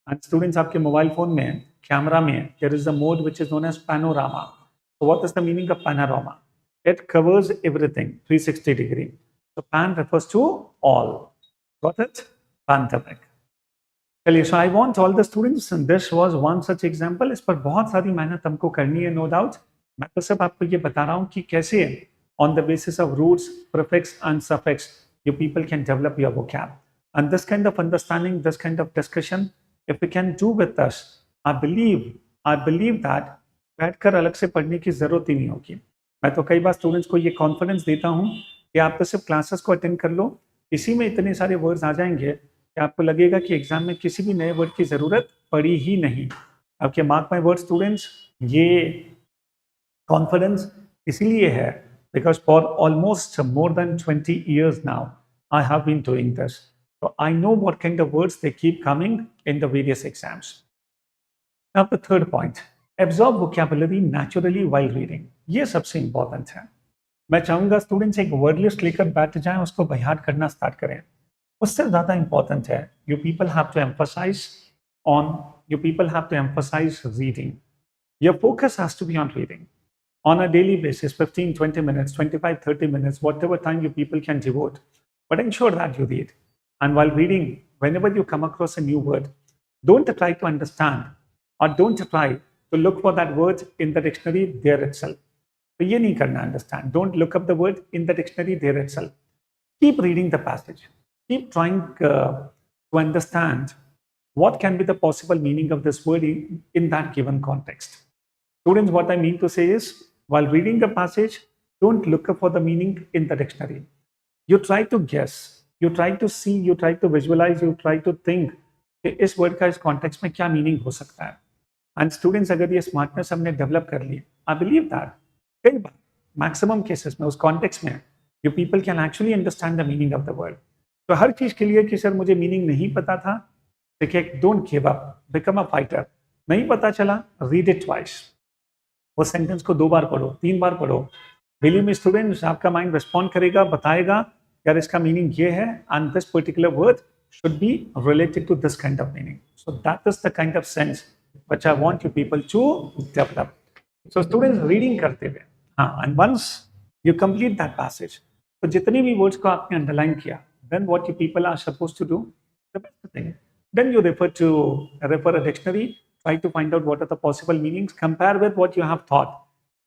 Speaker 1: एंड स्टूडेंट्स आपके मोबाइल फोन में कैमरा में there is a mode which is known as panorama. So what is the meaning of panorama? It covers everything 360 degree. So pan refers to all. Got it? Pandemic. चलिए, so I want all the students, and this was one such example. इस पर बहुत सारी मेहनत हमको करनी है, no doubt. मैं तो सिर्फ आपको ये बता रहा हूँ कि कैसे on the basis of roots, prefix and suffix, you people can develop your vocab. And this kind of understanding, this kind of discussion, if we can do with us, I believe that बैठकर अलग से पढ़ने की जरूरत ही नहीं होगी। मैं तो कई बार स्टूडेंट्स को ये कॉन्फिडेंस देता हूँ कि आप तो सिर्फ क्लासेस को अटेंड कर लो, इसी में इतने सारे वर्ड्स आ जाएंगे कि आपको लगेगा कि एग्जाम में किसी भी नए वर्ड की जरूरत पड़ी ही नहीं। आपके मार्क माय वर्ड स्टूडेंट्स, ये कॉन्फिडेंस इसीलिए है because for almost more than 20 years now I have been doing this, so I know what kind of words they keep coming in the various exams. Now the third point, absorb vocabulary naturally while reading. ये सबसे important है। मैं चाहूंगा students एक word list लेकर बैठ जाएं, उसको बयान करना स्टार्ट करें। उससे ज्यादा इंपॉर्टेंट है you people have to emphasize reading. Your focus has to be on reading on a daily basis, 15, 20 minutes, 25, 30 minutes, whatever time you people can devote. But ensure that you read. And while reading, whenever you come across a new word, don't try to understand or don't try to look for that word in the dictionary there itself. So ye nahi karna understand. Don't look up the word in the dictionary there itself. Keep reading the passage. Keep trying to understand what can be the possible meaning of this word in that given context. Students, what I mean to say is, while reading the passage, don't look up for the meaning in the dictionary. You try to guess, you try to see, you try to visualize, you try to think कि इस word का इस context में क्या meaning हो सकता है। And students, अगर ये स्मार्टनेस हमने डेवलप कर ली, आई बिलीव दैट कई बार मैक्सिमम केसेस में उस कॉन्टेक्स्ट में you people can actually understand the meaning of the word. तो हर चीज के लिए कि सर मुझे मीनिंग नहीं पता था, देखिए don't give up, become a fighter. नहीं पता चला, रीड इट ट्वाइस। वो सेंटेंस को 2 बार पढ़ो, 3 बार पढ़ो। बिलीव मी स्टूडेंट्स, आपका माइंड रिस्पॉन्ड करेगा, बताएगा यार इसका मीनिंग ये है and this particular word should be related to this kind of meaning. So that is the kind of sense which I want you people to develop. So students, reading करते हुए, हाँ, and once you complete that passage, तो जितनी भी words को आपने underline किया, then what you people are supposed to do, the best thing, then you refer a dictionary, try to find out what are the possible meanings, compare with what you have thought,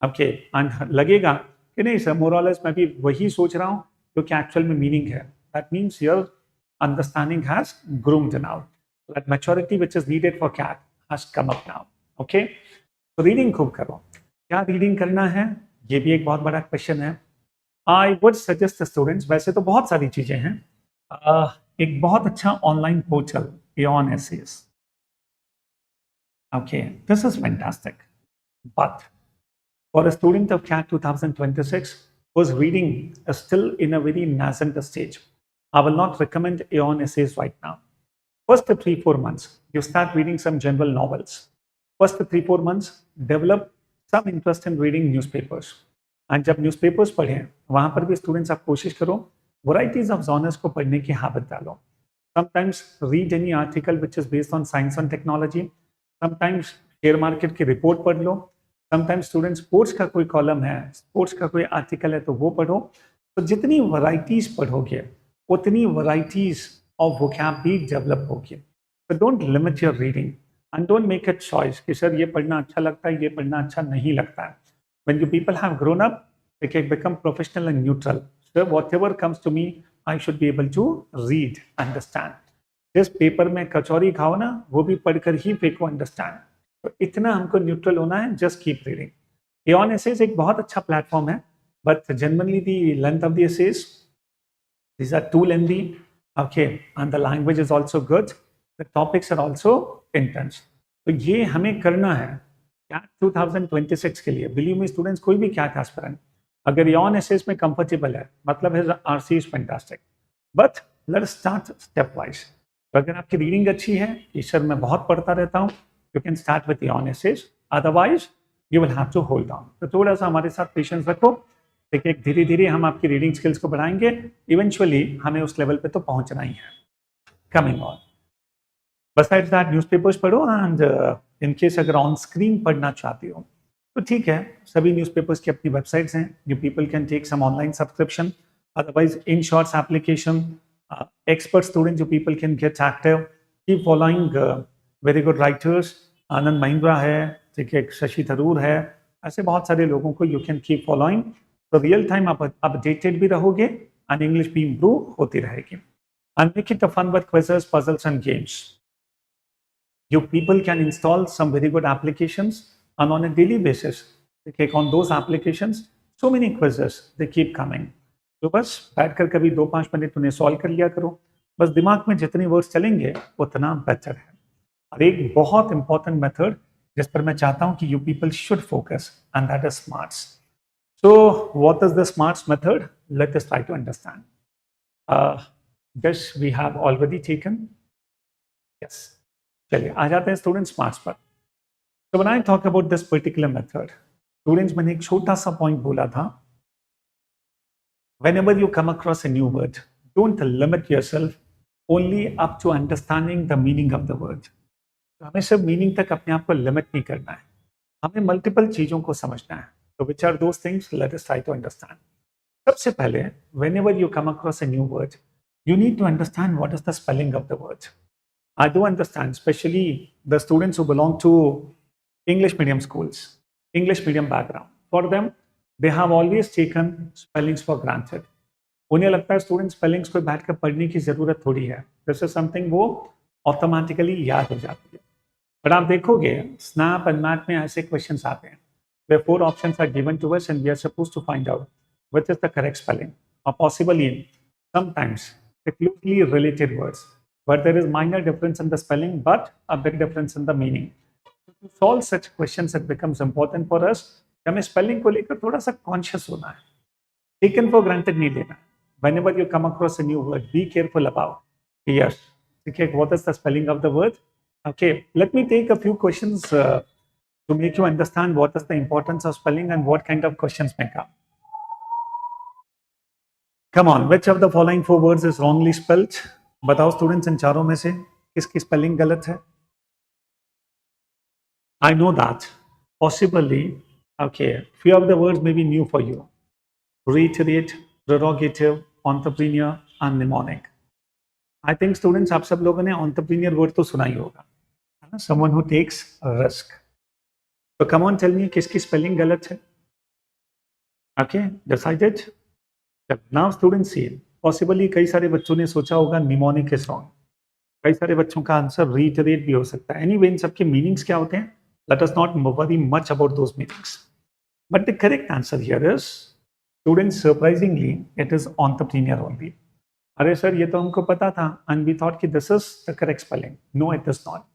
Speaker 1: okay, and लगेगा कि नहीं sir more or less मैं भी वही सोच रहा हूँ जो कि actual में meaning है. That means your understanding has groomed now. That maturity which is needed for CAT has come up now. Okay? So reading खूब करो। क्या रीडिंग करना है, ये भी एक बहुत बड़ा क्वेश्चन है। I would suggest the students, वैसे तो बहुत सारी चीजें हैं, एक बहुत अच्छा online portal Aon Essays. Okay, this is fantastic. But for a student of CAT 2026 whose reading is still in a very nascent stage, I will not recommend Aon Essays right now. First 3-4 months, you start reading some general novels. First 3-4 months, develop some interest in reading newspapers. And जब newspapers पढ़ें, वहाँ पर भी students आप कोशिश करो varieties of genres को पढ़ने की habit डालो. Sometimes read any article which is based on science and technology. Sometimes share market की report पढ़ लो. Sometimes students sports का कोई column है, sports का कोई article है तो वो पढ़ो. तो जितनी varieties पढ़ोगे, उतनी varieties of vocab भी डेवलप होगी। So don't limit your reading and don't make a choice कि सर ये पढ़ना अच्छा लगता है, ये पढ़ना अच्छा नहीं लगता है। When you people have grown up, they can become professional and neutral. So whatever comes to me, I should be able to read, understand. जिस पेपर में कचौरी खाओ ना, वो भी पढ़कर ही फेंको, understand. तो इतना हमको न्यूट्रल होना है, just keep reading. Aon Essays एक बहुत अच्छा प्लेटफॉर्म है, but generally the length of the essays, these are too lengthy, okay, and the language is also good. The topics are also intense. तो ये हमें करना है CAT 2026 के लिए। Believe me students, कोई भी CAT aspirant अगर Aon Essays में comfortable है, मतलब his RC is fantastic. But let's start step wise. तो अगर आपकी रीडिंग अच्छी है कि सर मैं बहुत पढ़ता रहता हूँ, you can start with honesty, otherwise you will have to hold on. तो थोड़ा सा हमारे साथ पेशेंस रखो, देखिए धीरे धीरे हम आपकी रीडिंग स्किल्स को बढ़ाएंगे, इवेंचुअली हमें उस लेवल पे तो पहुंचना ही है। Coming on, besides that newspapers पढ़ो, एंड इन केस अगर ऑन स्क्रीन पढ़ना चाहते हो तो ठीक है, सभी न्यूज़पेपर्स की अपनी वेबसाइट्स हैं, you people can take some online subscription, otherwise Inshorts application, expert students you people can get active, keep following very good writers, Anand Mahindra है, ठीक है, शशि थरूर है, ऐसे बहुत सारे लोगों को यू कैन कीप फॉलोइंग। तो रियल टाइम आप अपडेटेड भी रहोगे एंड इंग्लिश भी इंप्रूव होती रहेगी। And make it a fun with quizzes, puzzles and games. You people can install some very good applications, and on a daily basis they click on those applications, so many quizzes they keep coming। तो बस बैठकर कभी 2-5 minute उन्हें solve कर लिया करो, बस दिमाग में जितने वर्ड्स चलेंगे उतना बेटर है। और एक बहुत इंपॉर्टेंट मेथड जिस पर मैं चाहता हूं कि you people should focus, and that is smarts. So what is the smarts method? Let us try to understand. This we have already taken, yes. चलिए आ जाते हैं स्टूडेंट स्मार्ट्स पर। तो when I talk about this particular method, students मैंने एक छोटा सा पॉइंट बोला था, whenever you come across a new word, don't limit yourself only up to understanding the meaning of the word। तो हमें सिर्फ मीनिंग तक अपने आप को लिमिट नहीं करना है, हमें मल्टीपल चीजों को समझना है। तो which are those things? Let us try to understand. सबसे पहले, whenever you come across a new word, you need to understand what is the spelling of the word। I do understand, especially the students who belong to English medium schools, English medium background. For them, they have always taken spellings for granted। उन्हें लगता है student spellings को बैठकर पढ़ने की जरूरत थोड़ी है, दिस इज समथिंग वो ऑटोमेटिकली याद हो जाती है। बट आप देखोगे स्नैप एंड मैट में ऐसे क्वेश्चंस आते हैं where 4 options are given to us and we are supposed to find out which is the correct spelling, or possibly sometimes the closely related words, but there is minor difference in the spelling but a big difference in the meaning। To solve such questions, it becomes important for us कि हमें spelling को लेकर थोड़ा सा conscious होना है, taken for granted नहीं लेना। Whenever you come across a new word, be careful about, yes, okay, what is the spelling of the word? Okay, let me take a few questions to make you understand what is the importance of spelling and what kind of questions may come। Come on, which of the following 4 words is wrongly spelled? बताओ students, इन चारों में से किसकी spelling गलत है? I know that possibly, okay, few of the words may be new for you: reiterate, prerogative, entrepreneur, and mnemonic। I think students, आप सब लोगों ने entrepreneur word तो सुना ही होगा, है ना? Someone who takes a risk। तो come on, tell me किसकी स्पेलिंग गलत है? Okay, decided? Now students see, possibly कई सारे बच्चों ने सोचा होगा mnemonic is wrong, कई सारे बच्चों का आंसर reiterate भी हो सकता है। Anyway, इन सबके मीनिंग्स क्या होते हैं? Let us not worry much about those meanings। But the correct answer here is, students, surprisingly, it is entrepreneur only। अरे सर ये तो हमको पता था, and we thought कि this is the correct spelling। No, it is not।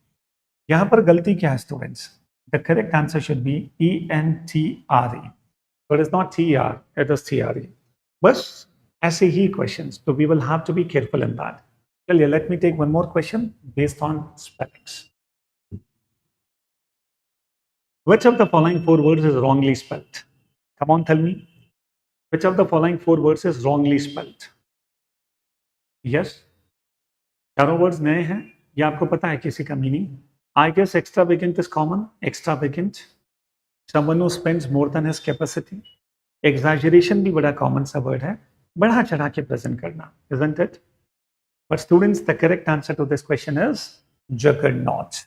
Speaker 1: यहाँ पर गलती क्या है students? The correct answer should be ENTRE, but it's not TR, it is TRE। बस ऐसे ही questions, so we will have to be careful in that। चलिए, let me take one more question based on spellings। Which of the following 4 words is wrongly spelled? Come on, tell me. Which of the following 4 words is wrongly spelled? Yes? चारों words नए हैं, या आपको पता है किसी का meaning? I guess extravagant is common. Extravagant, someone who spends more than his capacity। Exaggeration भी बड़ा common सा word है, बढ़ा चढ़ा के present करना, isn't it? But students, the correct answer to this question is juggernaut।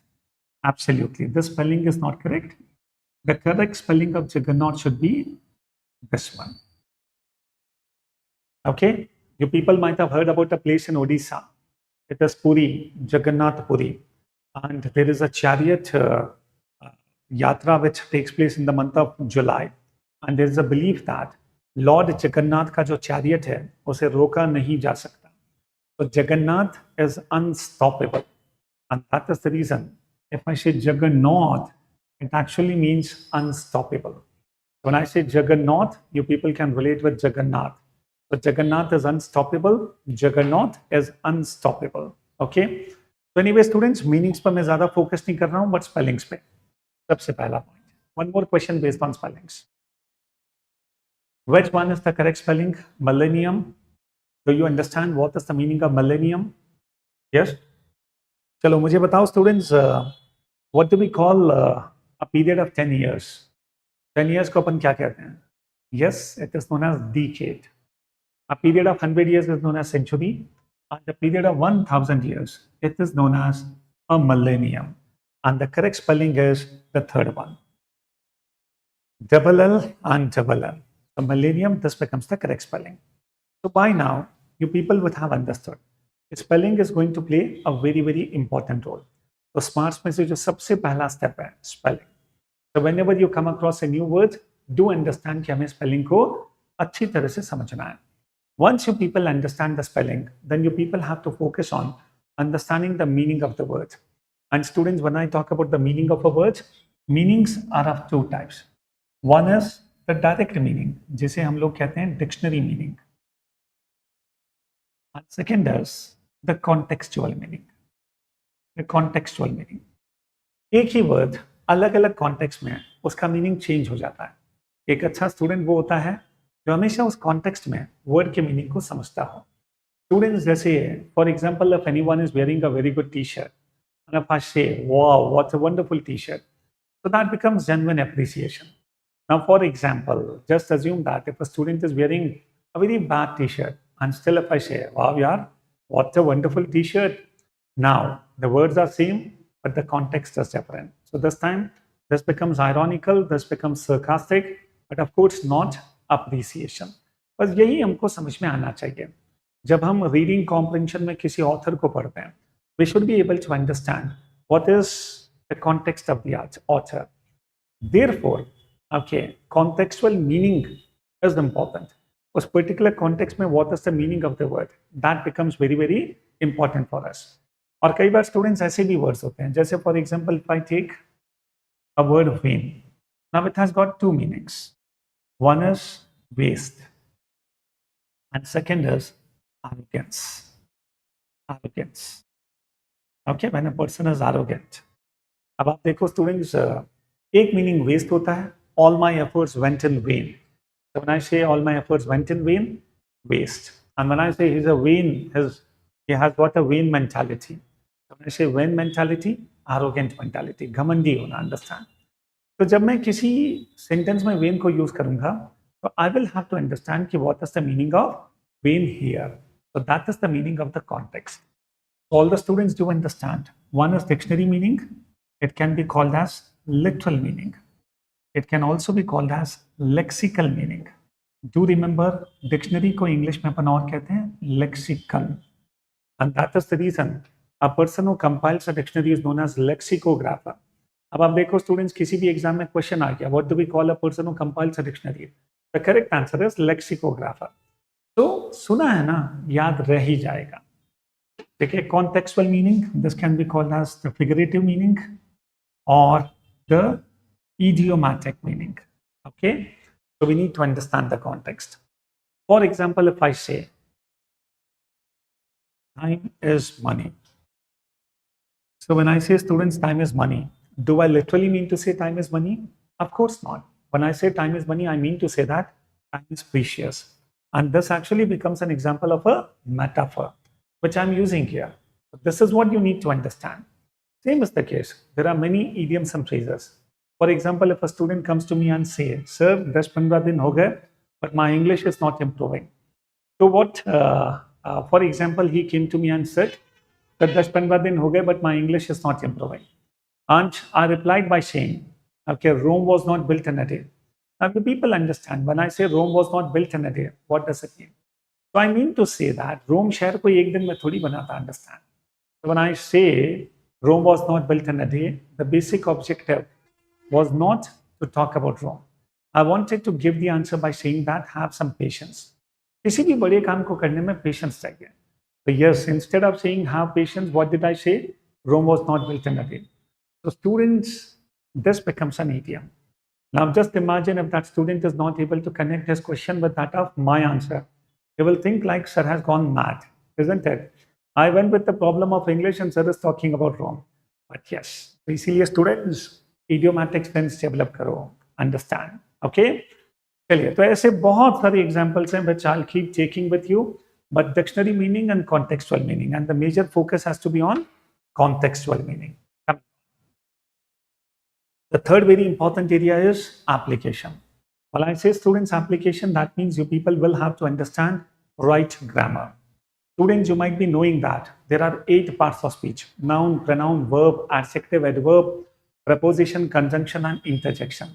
Speaker 1: Absolutely, this spelling is not correct। The correct spelling of juggernaut should be this one। Okay, you people might have heard about a place in Odisha। It is Puri, Jagannath Puri, and there is a chariot yatra which takes place in the month of July, and there is a belief that Lord Jagannath का जो chariot है उसे रोका नहीं जा सकता। So Jagannath is unstoppable, and that is the reason if I say juggernaut, it actually means unstoppable। When I say juggernaut, you people can relate with Jagannath। So Jagannath is unstoppable. Juggernaut is unstoppable. Okay. So anyway, students, meanings पर मैं ज़्यादा focus नहीं कर रहा हूँ, but spellings पे. सबसे पहला point. One more question based on spellings. Which one is the correct spelling? Millennium. Do you understand what is the meaning of millennium? Yes. चलो मुझे बताओ students, what do we call a period of 10 years? 10 years को अपन क्या कहते हैं? Yes, it is known as decade. A period of 100 years is known as century. And the period of 1000 years, it is known as a millennium. And the correct spelling is the third one. Double L and double L. A millennium, this becomes the correct spelling. So by now, you people would have understood. Spelling is going to play a very, very important role. So smarts में से जो सबसे पहला step है spelling. So whenever you come across a new word, do understand कि हमें spelling को अच्छी तरह से समझना है. Once you people understand the spelling, then you people have to focus on understanding the meaning of the word. And students, when I talk about the meaning of a word, meanings are of two types. One is the direct meaning, जिसे हम लोग कहते हैं dictionary meaning. And second is the contextual meaning. The contextual meaning. एक ही word अलग अलग context में उसका मीनिंग चेंज हो जाता है. एक अच्छा स्टूडेंट वो होता है जो हमेशा उस कॉन्टेक्स्ट में वर्ड के मीनिंग को समझता हो. स्टूडेंट्स जैसे for example if anyone is wearing a very good T shirt and if I say, wow, what a wonderful t-shirt, so that becomes genuine appreciation. Now for example, just assume that if a student is wearing a very bad t-shirt and still if I say, wow yaar, what a wonderful t-shirt, now the words are same but the context is different. So this time this becomes ironical, this becomes sarcastic, but of course not appreciation. बस यही हमको समझ में आना चाहिए. जब हम reading comprehension में किसी ऑथर को पढ़ते हैं, we should be able to understand what is the context of the author. Therefore, okay, contextual meaning is important. उस particular context में what is the meaning of the word, that becomes very, very important for us. और कई बार students ऐसे भी words होते हैं, जैसे for example, if I take a word vain, now it has got two meanings. One is waste, and second is arrogance. Arrogance. Okay, when a person is arrogant. अब आप देखो students, एक meaning waste होता है, all my efforts went in vain. So when I say all my efforts went in vain, waste. And when I say he's a vain, he has got a vain mentality. So when I say vain mentality, arrogant mentality, घमंडी होना, understand. तो जब मैं किसी sentence में vain को use करूँगा, तो I will have to understand कि what is the meaning of vain here. So that is the meaning of the context. All the students do understand. One is dictionary meaning. It can be called as literal meaning. It can also be called as lexical meaning. Do remember, dictionary को English में अपन और कहते हैं lexical. And that is the reason a person who compiles a dictionary is known as lexicographer. अब आप देखो students, किसी भी एग्जाम में क्वेश्चन आ गया, what do we call a person who compiles a dictionary? The correct answer is lexicographer. तो सुना है ना, याद रह ही जाएगा. Okay, contextual meaning, this can be called as the figurative meaning or the idiomatic meaning. Okay, so we need to understand the context. For example, if I say time is money, so when I say students, time is money, do I literally mean to say time is money? Of course not. When I say time is money, I mean to say that time is precious, and this actually becomes an example of a metaphor which I'm using here. This is what you need to understand. Same is the case. There are many idioms and phrases. For example, if a student comes to me and says, Sir, 10-15 दिन हो गए, but my English is not improving. So what, for example, he came to me and said, that 10-15 दिन हो गए, but my English is not improving. And I replied by saying, okay, Rome was not built in a day. Now, the people understand, when I say Rome was not built in a day, what does it mean? So I mean to say that Rome शहर कोई एक दिन में थोड़ी बना था, understand. So when I say Rome was not built in a day, the basic objective was not to talk about Rome. I wanted to give the answer by saying that have some patience. किसी भी बड़े काम को करने में patience चाहिए. So yes, instead of saying have patience, what did I say? Rome was not built in a day. So students, this becomes an idiom. Now just imagine if that student is not able to connect his question with that of my answer. you will think like sir has gone mad, isn't it? I went with the problem of English and sir is talking about wrong. But yes, इसीलिए students idiomatic sense develop करो, understand. Okay, चलिए, तो ऐसे बहुत सारे examples हैं which I'll keep taking with you, but dictionary meaning and contextual meaning, and the major focus has to be on contextual meaning. The third very important area is application. When I say students application, that means you people will have to understand right grammar. Students, you might be knowing that there are 8 parts of speech: noun, pronoun, verb, adjective, adverb, preposition, conjunction, and interjection.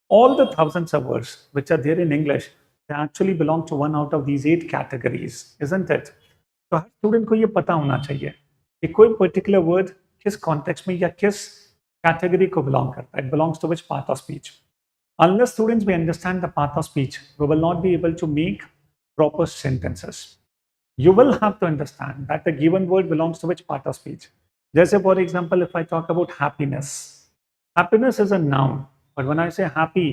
Speaker 1: All the thousands of words which are there in English, they actually belong to one out of these 8 categories, isn't it? तो हर student को ये पता होना चाहिए कि कोई particular word किस context में या किस कैटेगरी को बिलोंग करता है. It belongs to which part of speech. Unless students we understand the part of speech, we will not be able to make proper sentences. You will have to understand that the given word belongs to which part of speech. Just for example, if I talk about happiness, happiness is a noun, but when I say happy,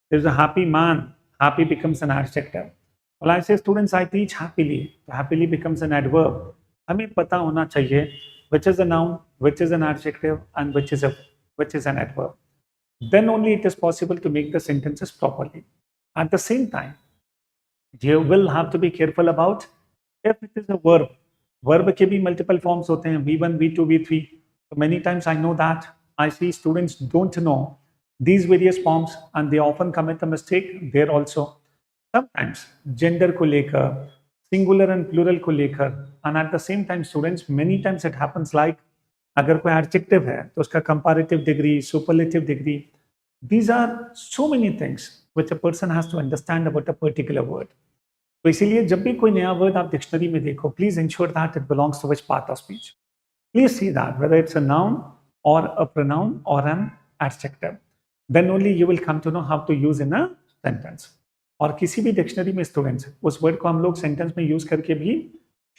Speaker 1: there's a happy man, happy becomes an adjective. When I say students, I teach happily, happily becomes an adverb. हमें पता होना चाहिए which is a noun, which is an adjective, and which is an adverb. Then only it is possible to make the sentences properly. At the same time, you will have to be careful about if it is a verb. Verb के भी multiple forms होते हैं, V1, V2, V3. So many times I know that I see students don't know these various forms and they often commit a mistake there also. Sometimes gender को लेकर, singular and plural को लेकर, and at the same time students, many times it happens like अगर कोई adjective है तो उसका comparative degree, superlative degree. These are so many things which a person has to understand about a particular word. तो इसीलिए जब भी कोई नया word आप डिक्शनरी में देखो, please ensure that it belongs to which part of speech. Please see that whether it's a noun or a pronoun or an adjective. Then only you will come to know how to use in a sentence. और किसी भी dictionary में students उस word को हम लोग sentence में use करके भी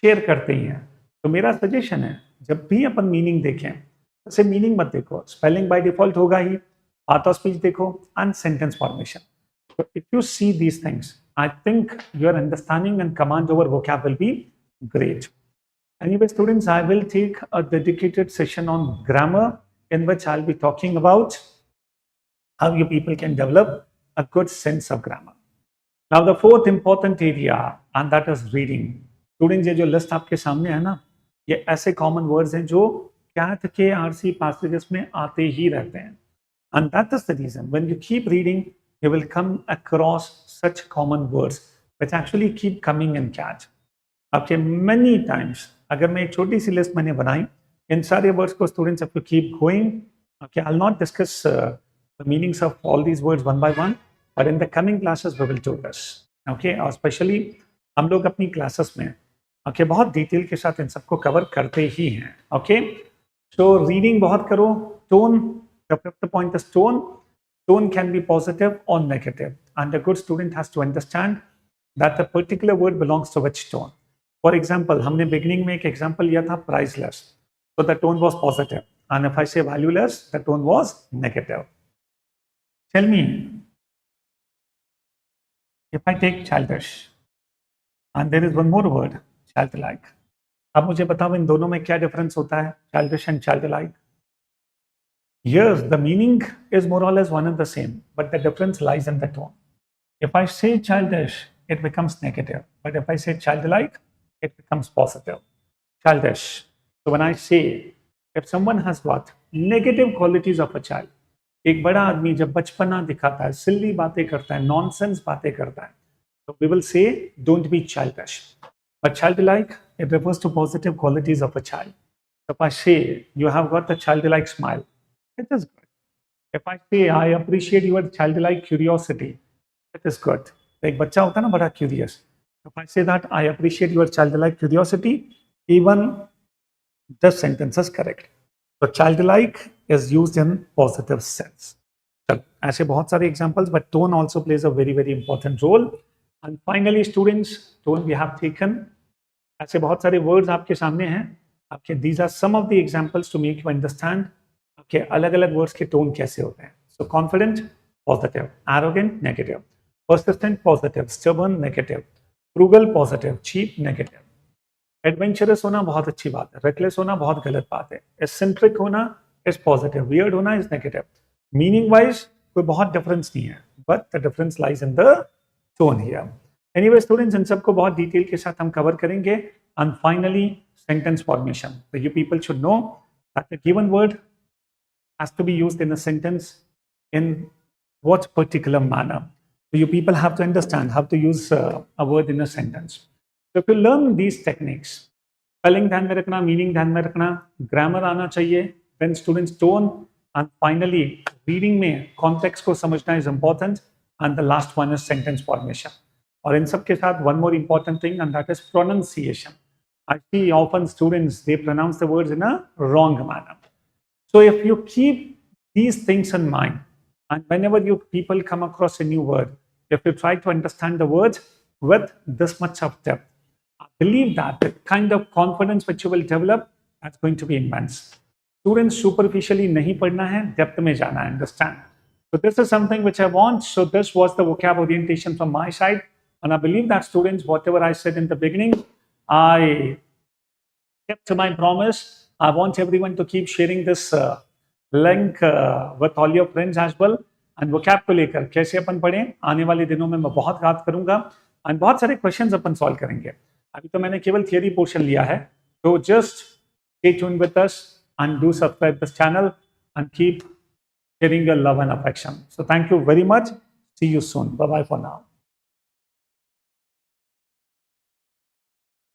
Speaker 1: शेयर करते ही हैं. तो मेरा सजेशन है जब भी अपन मीनिंग देखें तो मीनिंग मत देखो, स्पेलिंग बाय डिफॉल्ट होगा ही, पार्ट ऑफ स्पीच देखो and sentence formation. So if you see these things, I think your understanding and command over vocab will be great. Anyway, students, I will take a dedicated session on grammar in which I'll be talking about how you people can develop a good sense of grammar. Now, the fourth important area, and that is reading. Students, ये जो list आपके सामने है ना, ये ऐसे common words हैं जो CAT के RC passages में आते ही रहते हैं. And that is the reason when you keep reading, you will come across such common words which actually keep coming in CAT. Okay, many times, अगर मैं एक छोटी सी लिस्ट मैंने बनाई, इन सारे वर्ड्स को students if you keep going, okay, I'll not discuss the meanings of all these words one by one, but in the coming classes we will do this. Okay, और especially हम लोग अपनी classes में okay, बहुत detail के साथ इन सबको cover करते ही हैं. Okay, so reading बहुत करो. Tone, the fifth point is tone. Tone can be positive or negative, and a good student has to understand that a particular word belongs to which tone. For example, हमने beginning में एक example लिया था priceless, so the tone was positive, and if I say valueless, the tone was negative. Tell me, if I take childish, and there is one more word, childlike. अब मुझे बताओ इन दोनों में क्या difference होता है, childish and childlike? Yes, the meaning is more or less one and the same, but the difference lies in the tone. If I say childish, it becomes negative, but if I say childlike, it becomes positive. Childish. So when I say, if someone has got negative qualities of a child, एक बड़ा आदमी जब बचपना दिखाता है, सिल्ली बातें करता है, नॉनसेंस बातें करता है, तो we will say, don't be childish. But childlike, it refers to positive qualities of a child. So if I say, you have got a childlike smile, it is good. If I say, I appreciate your childlike curiosity, it is good. एक बच्चा होता है ना बड़ा curious. If I say that I appreciate your childlike curiosity, even this sentence is correct. So childlike is used in positive sense. So ऐसे बहुत सारे examples, but tone also plays a very, very important role. And finally, students, tone we have taken. ऐसे बहुत सारे words आपके सामने हैं. Okay, these are some of the examples to make you understand. Okay, अलग-अलग words के tone कैसे होते हैं. So confident, positive. Arrogant, negative. Persistent, positive. Stubborn, negative. Frugal positive, cheap negative, adventurous होना बहुत अच्छी बात है, रेकलेस होना बहुत गलत बात है, एसेंट्रिक होना इज पॉजिटिव, वियर्ड होना इज नेगेटिव। मीनिंग वाइज कोई बहुत डिफरेंस नहीं है, but the difference lies in the tone here. Anyway students, इन सबको बहुत डिटेल के साथ हम कवर करेंगे। And finally sentence formation, so you people should know that the given word has to be used in a sentence in what particular manner. So you people have to understand how to use a word in a sentence. So if you learn these techniques, spelling ध्यान में रखना, meaning ध्यान में रखना, grammar आना चाहिए, then students tone, and finally reading में context को समझना is important, and the last one is sentence formation. और इन सब के साथ one more important thing, and that is pronunciation. I see often students, they pronounce the words in a wrong manner. So if you keep these things in mind, and whenever you people come across a new word, if you try to understand the words with this much of depth, I believe that the kind of confidence which you will develop, that's going to be immense. Students superficially nahi padna hai, depth mein jana hai, understand. So this is something which I want. So this was the vocab orientation from my side. And I believe that students, whatever I said in the beginning, I kept to my promise. I want everyone to keep sharing this link with all your friends as well. And vocab को लेकर कैसे अपन पढ़ें, आने वाले दिनों में मैं बहुत बात करूंगा और बहुत सारे क्वेश्चंस अपन सॉल्व करेंगे। अभी तो मैंने केवल थियरी पोर्शन लिया है, तो just stay tuned with us and do subscribe this channel and keep sharing your love and affection. So thank you very much. See you soon. Bye bye for now.